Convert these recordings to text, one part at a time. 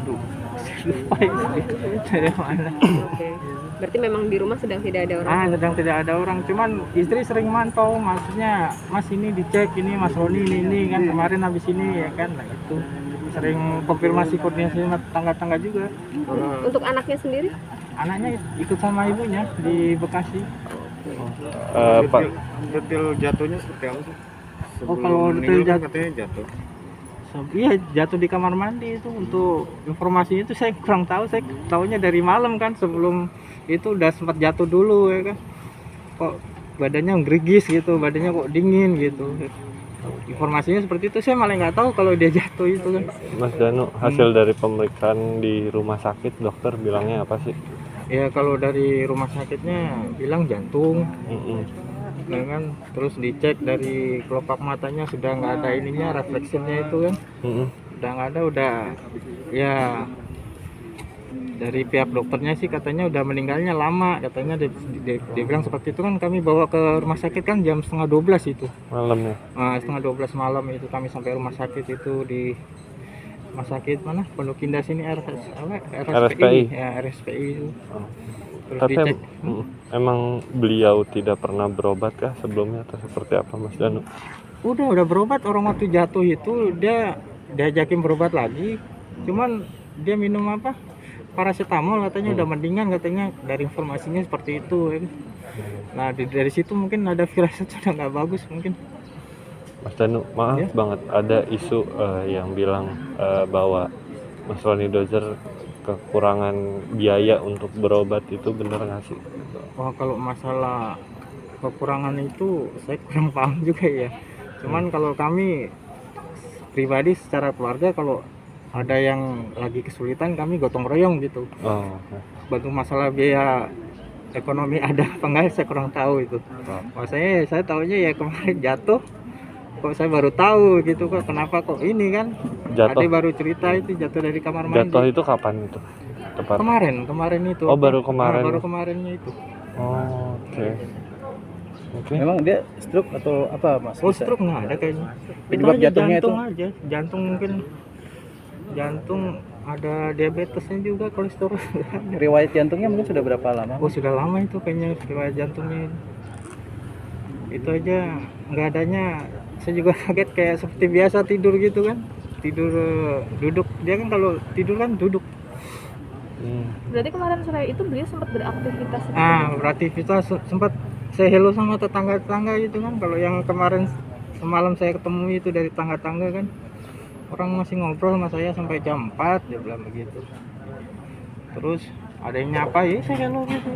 Aduh, lupa ini dari mana. Oke. Berarti memang di rumah sedang tidak ada orang. Sedang tidak ada orang, cuman istri sering mantau, maksudnya Mas ini dicek, ini Mas Roni ini kan kemarin habis ini ya kan, nah itu sering konfirmasi koordinasi sama tetangga-tetangga juga. Untuk anaknya sendiri? Anaknya ikut sama ibunya di Bekasi. Pak, Detail jatuhnya seperti apa sih? Kalau detail Meninggal kan katanya jatuh. Iya, jatuh di kamar mandi itu. Untuk informasinya itu saya kurang tahu, saya tahunya dari malam kan, sebelum itu udah sempat jatuh dulu ya kan. Kok badannya gerigis gitu, badannya kok dingin gitu. Informasinya seperti itu, saya malah nggak tahu kalau dia jatuh itu kan. Mas Danu, hasil dari pemeriksaan di rumah sakit dokter bilangnya apa sih? Ya kalau dari rumah sakitnya bilang jantung, ya kan. Terus dicek dari kelopak matanya sudah nggak ada ininya, refleksinya itu kan. Udah nggak ada, udah ya dari pihak dokternya sih katanya udah meninggalnya lama, katanya dia bilang seperti itu kan. Kami bawa ke rumah sakit kan jam 11:30 itu Malam ya? 11:30 malam itu kami sampai rumah sakit itu, di rumah sakit mana Pondok Indah sini, RSPI. ya RSPI itu. Terus Tapi dicek. emang beliau tidak pernah berobat kah sebelumnya atau seperti apa Mas Danu? Udah berobat, orang waktu jatuh itu dia diajakin berobat lagi, cuman dia minum apa, paracetamol, katanya udah mendingan, katanya dari informasinya seperti itu kan. Nah dari situ mungkin ada firasat sudah nggak bagus mungkin. Mas Danu, maaf Ya. banget ada isu yang bilang bahwa Mas Roni Dozer kekurangan biaya untuk berobat, itu bener nggak sih? Kalau masalah kekurangan itu saya kurang paham juga ya. Cuman kalau kami pribadi secara keluarga, kalau ada yang lagi kesulitan kami gotong royong gitu. Bantu masalah biaya ekonomi ada apa enggak saya kurang tahu itu. Saya tahunya ya kemarin jatuh, kok saya baru tahu gitu, kok kenapa kok ini kan. Jatuh? Ade baru cerita itu jatuh dari kamar mandi. Jatuh itu kapan itu? Tepat? Kemarin itu. Baru kemarin. Baru kemarinnya itu. Oke. Memang dia stroke atau apa Mas? Stroke nggak ada kayaknya. Penyebab Itu aja jatuhnya jantung aja. Jantung mungkin. Jantung, ada diabetesnya juga, kolesterol. Riwayat jantungnya mungkin sudah berapa lama? Sudah lama itu kayaknya riwayat jantungnya. Itu aja nggak adanya, saya juga kaget, kayak seperti biasa tidur gitu kan. Tidur duduk, dia kan kalau tidur kan duduk. Berarti kemarin sore itu beliau sempat beraktivitas? Beraktivitas, sempat saya hello sama tetangga-tetangga gitu kan. Kalau yang kemarin semalam saya ketemu itu dari tangga-tangga kan, orang masih ngobrol sama saya sampai jam 4, dia bilang begitu. Terus ada yang nyapa, ya saya hello gitu.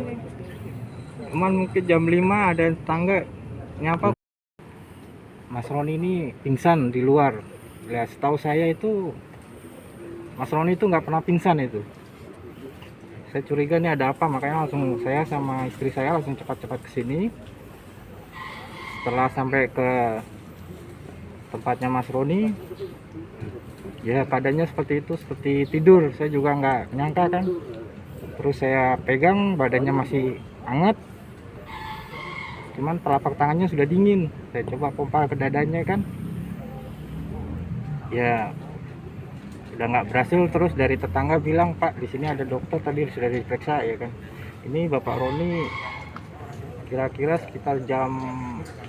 Cuman mungkin jam 5 ada tetangga nyapa, Mas Roni ini pingsan di luar. Ya setahu saya itu Mas Roni itu nggak pernah pingsan itu. Saya curiga nih ada apa, makanya langsung saya sama istri saya langsung cepat-cepat ke sini. Setelah sampai ke tempatnya Mas Roni, ya keadaannya seperti itu, seperti tidur. Saya juga nggak nyangka kan. Terus saya pegang, badannya masih hangat, cuman telapak tangannya sudah dingin. Saya coba pompa ke dadanya kan, ya udah nggak berhasil. Terus dari tetangga bilang, Pak di sini ada dokter tadi sudah diperiksa ya kan. Ini Bapak Roni kira-kira sekitar jam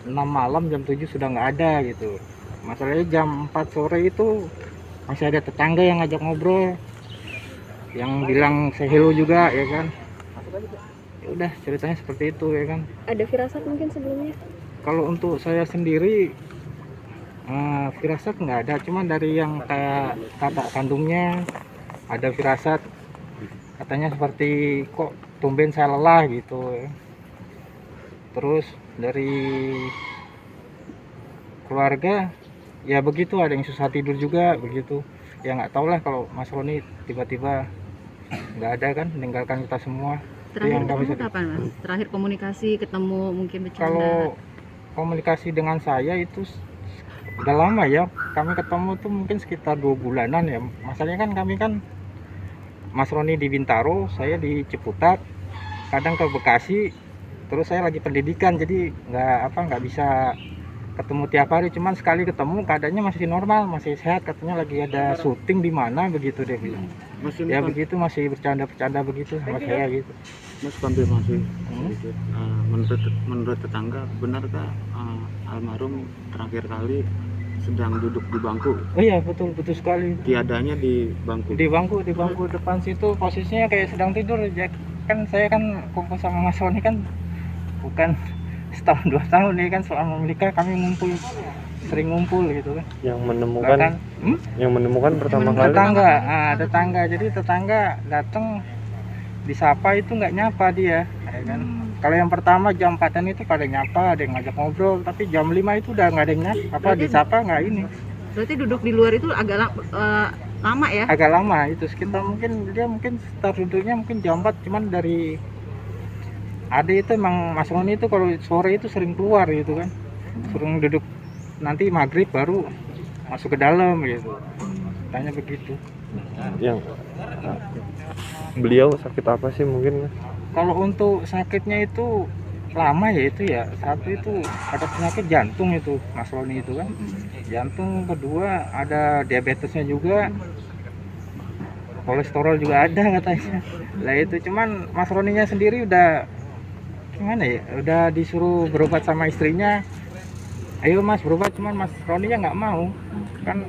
6 malam, jam 7 sudah nggak ada gitu. Masalahnya jam 4 sore itu masih ada tetangga yang ngajak ngobrol, yang bilang saya hello juga ya kan. Ya udah ceritanya seperti itu ya kan. Ada firasat mungkin sebelumnya? Kalau untuk saya sendiri firasat nggak ada, cuman dari yang kayak kakak kandungnya ada firasat, katanya seperti kok tumben saya lelah gitu ya. Terus dari keluarga ya begitu, ada yang susah tidur juga begitu. Ya nggak tahu lah, kalau Mas Roni tiba-tiba nggak ada kan, meninggalkan kita semua. Terakhir ketemu kapan Mas? Terakhir komunikasi, ketemu, mungkin bercanda? Kalau komunikasi dengan saya itu udah lama ya, kami ketemu tuh mungkin sekitar 2 bulanan ya. Masalahnya kan kami kan, Mas Roni di Bintaro, saya di Ciputat, kadang ke Bekasi. Terus saya lagi pendidikan, jadi nggak bisa ketemu tiap hari. Cuman sekali ketemu keadaannya masih normal, masih sehat, katanya lagi ada syuting di mana begitu dia bilang. Mas ini Ya kan, begitu, masih bercanda-bercanda begitu sama saya gitu. Mas konfirmasi sedikit. Menurut tetangga, benarkah almarhum terakhir kali sedang duduk di bangku? Oh iya, betul sekali. Tiadanya di bangku. Di bangku depan situ posisinya kayak sedang tidur. Kan saya kan kumpul sama Mas Roni kan bukan setahun 2 tahun nih kan, selama menikah kami sering ngumpul gitu kan. Yang menemukan Bahkan yang menemukan pertama kali tetangga, jadi tetangga datang disapa itu nggak nyapa dia, ya kan. Kalau yang pertama jam 4-an itu pada nyapa, ada yang ngajak ngobrol, tapi jam 5 itu udah nggak ada yang nyapa, disapa nggak ini. Berarti duduk di luar itu agak lama ya? Agak lama itu, sekitar mungkin start duduknya mungkin jam 4, cuman dari ada itu emang Mas Roni itu kalau sore itu sering keluar gitu kan, sering duduk nanti maghrib baru masuk ke dalam gitu, tanya begitu. yang beliau sakit apa sih mungkin? Kalau untuk sakitnya itu lama ya, itu ya satu itu ada penyakit jantung itu Mas Roni itu kan, jantung. Kedua ada diabetesnya juga, kolesterol juga ada katanya. Lah itu cuman Mas Roninya sendiri udah gimana ya, udah disuruh berobat sama istrinya, ayo Mas berobat, cuman Mas Roninya nggak mau kan,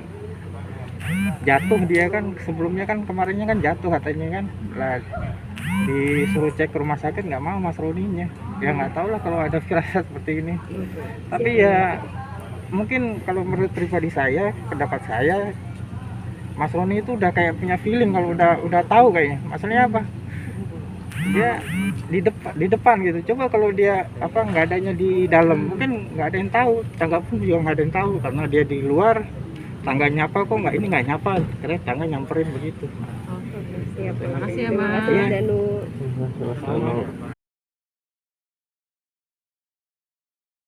jatuh dia kan, sebelumnya kan kemarinnya kan jatuh katanya kan. Lah disuruh cek ke rumah sakit nggak mau Mas Roninya, ya nggak tahu lah kalau ada firasat seperti ini. Tapi ya mungkin kalau menurut pribadi saya, pendapat saya, Mas Roni itu udah kayak punya feeling kalau udah tahu kayaknya. Masalahnya apa, dia di depan gitu. Coba kalau dia nggak adanya di dalam, mungkin nggak ada yang tahu, tangga pun juga nggak ada yang tahu, karena dia di luar. Tangga nyapa kok nggak nyapa, karena tangga nyamperin begitu. Siap, terima kasih ya Mas. Iya,